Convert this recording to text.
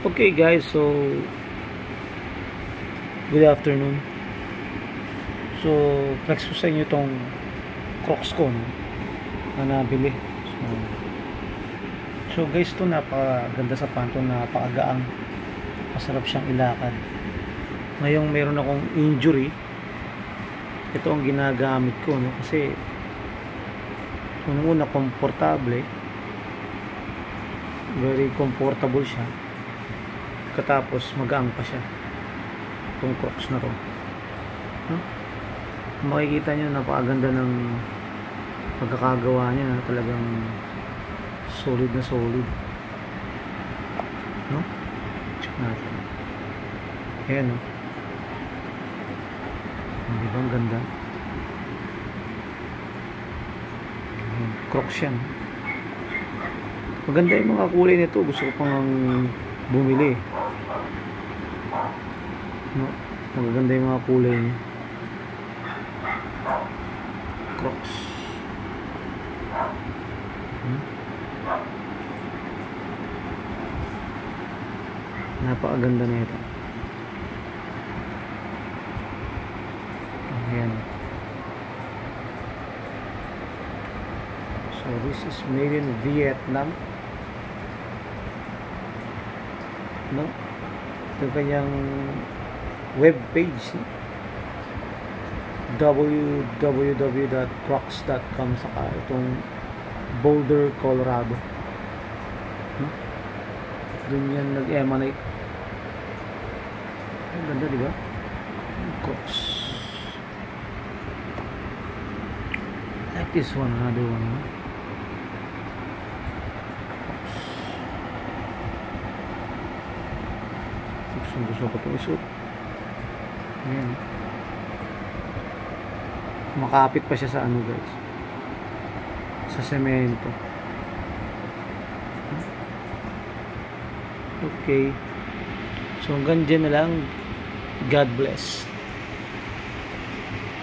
Okay guys, so good afternoon. So flex ko sa inyo tong Crocs ko, no, na nabili. So guys, to napakaganda sa panto, napakagaang, masarap siyang ilakad. Ngayong meron akong injury, ito ang ginagamit ko, no, kasi unang-una komportable, very comfortable siya, katapos magaang pa siya itong Crocs na to, no? Makikita nyo napakaganda ng pagkakagawa niya, talagang solid na solid, no? Check natin, ayan, no? Di ba ang ganda? Ayan, Crocs yan. Maganda yung mga kulay nito, gusto ko pang bumili, no? Magaganda yung mga kulay niya. Crocs. Napakaganda na ito. Ayan. So this is made in Vietnam, no? Ito kanyang web page, no? www.crocs.com, saka itong Boulder, Colorado, no? Doon yan nag-emanate. Ang ganda, diba? Crocs. Like this one, another one, no? Crocs. Gusto ko itong isuot. Ayan. Makapit pa siya sa ano, guys, sa semento. Okay, so hanggang dyan na lang. God bless.